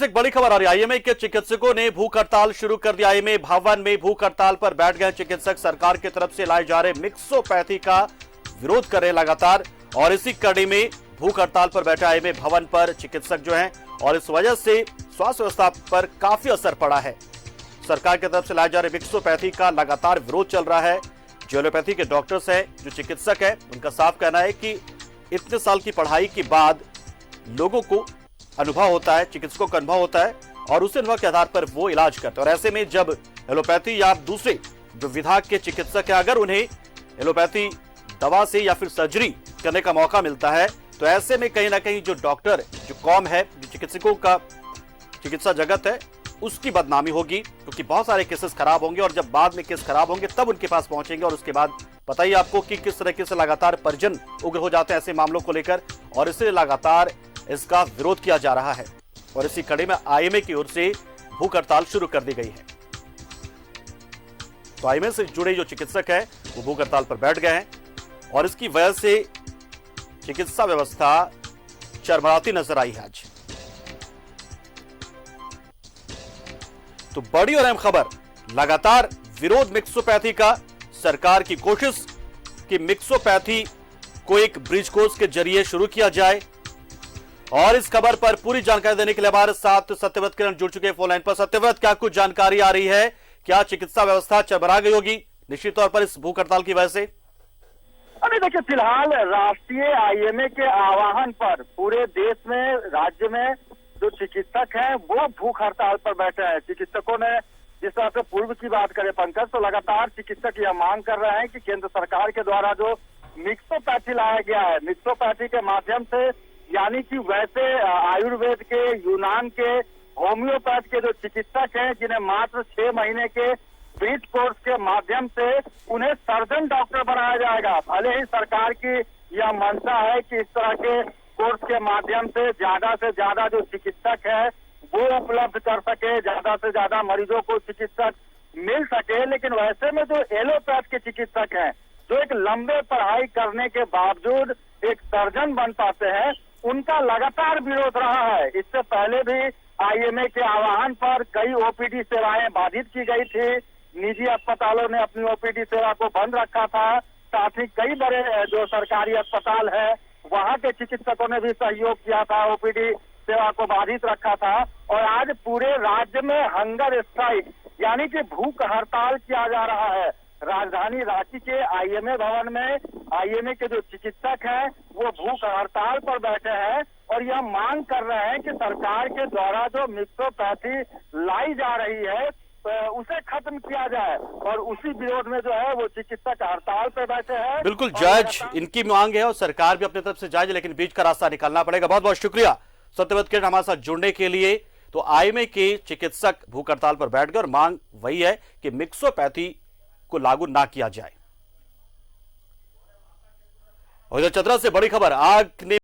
से एक बड़ी खबर आ रही है। आईएमए के चिकित्सकों ने भूख हड़ताल शुरू कर दिया। आईएमए भवन में भूख हड़ताल पर बैठ गए चिकित्सक। सरकार की तरफ से लाए जा रहे मिक्सोपैथी का विरोध कर रहे लगातार, और इसी कड़ी में भूख हड़ताल पर बैठे आईएमए भवन पर चिकित्सक जो हैं, और इस वजह से स्वास्थ्य व्यवस्था पर काफी असर पड़ा है। सरकार की तरफ से लाए जा रहे मिक्सोपैथी का लगातार विरोध चल रहा है। जो एलोपैथी के डॉक्टर्स हैं, जो चिकित्सक है, उनका साफ कहना है कि इतने साल की पढ़ाई के बाद लोगों को अनुभव होता है, चिकित्सकों का अनुभव होता है, और उस अनुभव के आधार पर वो इलाज करते हैं। और ऐसे में जब एलोपैथी या दूसरे जो विभाग के चिकित्सक है, अगर उन्हें एलोपैथी दवा से या फिर सर्जरी करने का मौका मिलता है, तो ऐसे में कहीं ना कहीं जो डॉक्टर, जो कॉम है, जो चिकित्सकों का चिकित्सा जगत है, उसकी बदनामी होगी, क्योंकि बहुत सारे केसेस खराब होंगे, और जब बाद में केस खराब होंगे तब उनके पास पहुंचेंगे, और उसके बाद बताइए आपको कि किस तरीके से लगातार परिजन उग्र हो जाते हैं ऐसे मामलों को लेकर, और इसलिए लगातार इसका विरोध किया जा रहा है। और इसी कड़ी में आईएमए की ओर से भूख हड़ताल शुरू कर दी गई है। तो आईएमए से जुड़े जो चिकित्सक हैं वो भूख हड़ताल पर बैठ गए हैं, और इसकी वजह से चिकित्सा व्यवस्था चरमराती नजर आई है आज। तो बड़ी और अहम खबर, लगातार विरोध मिक्सोपैथी का। सरकार की कोशिश कि मिक्सोपैथी को एक ब्रिज कोर्स के जरिए शुरू किया जाए। और इस खबर पर पूरी जानकारी देने के लिए हमारे साथ सत्यव्रत किरण जुड़ चुके हैं फोन लाइन पर। सत्यव्रत, क्या कुछ जानकारी आ रही है? क्या चिकित्सा व्यवस्था चरमरा गई होगी निश्चित तौर पर इस भूख हड़ताल की वजह से? अभी देखिए, फिलहाल राष्ट्रीय आईएमए के आह्वान पर पूरे देश में, राज्य में जो चिकित्सक हैं वो भूख हड़ताल पर बैठे हैं। चिकित्सकों ने, जिस तरह से पूर्व की बात करें पंकज, तो लगातार चिकित्सक यह मांग कर रहे हैं कि केंद्र सरकार के द्वारा जो मिक्सोपैथी लाया गया है, मिक्सोपैथी के माध्यम से, यानी कि वैसे आयुर्वेद के, यूनान के, होम्योपैथ के जो चिकित्सक हैं, जिन्हें मात्र 6 महीने के ब्रिज कोर्स के माध्यम से उन्हें सर्जन डॉक्टर बनाया जाएगा। भले ही सरकार की यह मंशा है कि इस तरह के कोर्स के माध्यम से ज्यादा जो चिकित्सक है वो उपलब्ध कर सके, ज्यादा से ज्यादा मरीजों को चिकित्सक मिल सके, लेकिन वैसे में जो एलोपैथ के चिकित्सक हैं, जो एक लंबे पढ़ाई करने के बावजूद एक सर्जन बन पाते हैं, उनका लगातार विरोध रहा है। इससे पहले भी आईएमए के आह्वान पर कई ओपीडी सेवाएं बाधित की गई थी। निजी अस्पतालों ने अपनी ओपीडी सेवा को बंद रखा था। साथ ही कई बड़े जो सरकारी अस्पताल है, वहां के चिकित्सकों ने भी सहयोग किया था, ओपीडी सेवा को बाधित रखा था। और आज पूरे राज्य में हंगर स्ट्राइक, यानी कि भूख हड़ताल किया जा रहा है। राजधानी रांची के आईएमए भवन में आईएमए के जो चिकित्सक हैं वो भूख हड़ताल पर बैठे हैं, और यह मांग कर रहे हैं कि सरकार के द्वारा जो मिक्सोपैथी लाई जा रही है उसे खत्म किया जाए। और उसी विरोध में जो है वो चिकित्सक हड़ताल पर बैठे हैं। बिल्कुल जज, इनकी मांग है और सरकार भी अपनी तरफ से जायज, लेकिन बीच का रास्ता निकालना पड़ेगा। बहुत बहुत शुक्रिया सत्यव्रत किरण हमारे साथ जुड़ने के लिए। तो आईएमए के चिकित्सक भूख हड़ताल पर बैठ गए, और मांग वही है कि मिक्सोपैथी को लागू ना किया जाए। और चतरा से बड़ी खबर, आग ने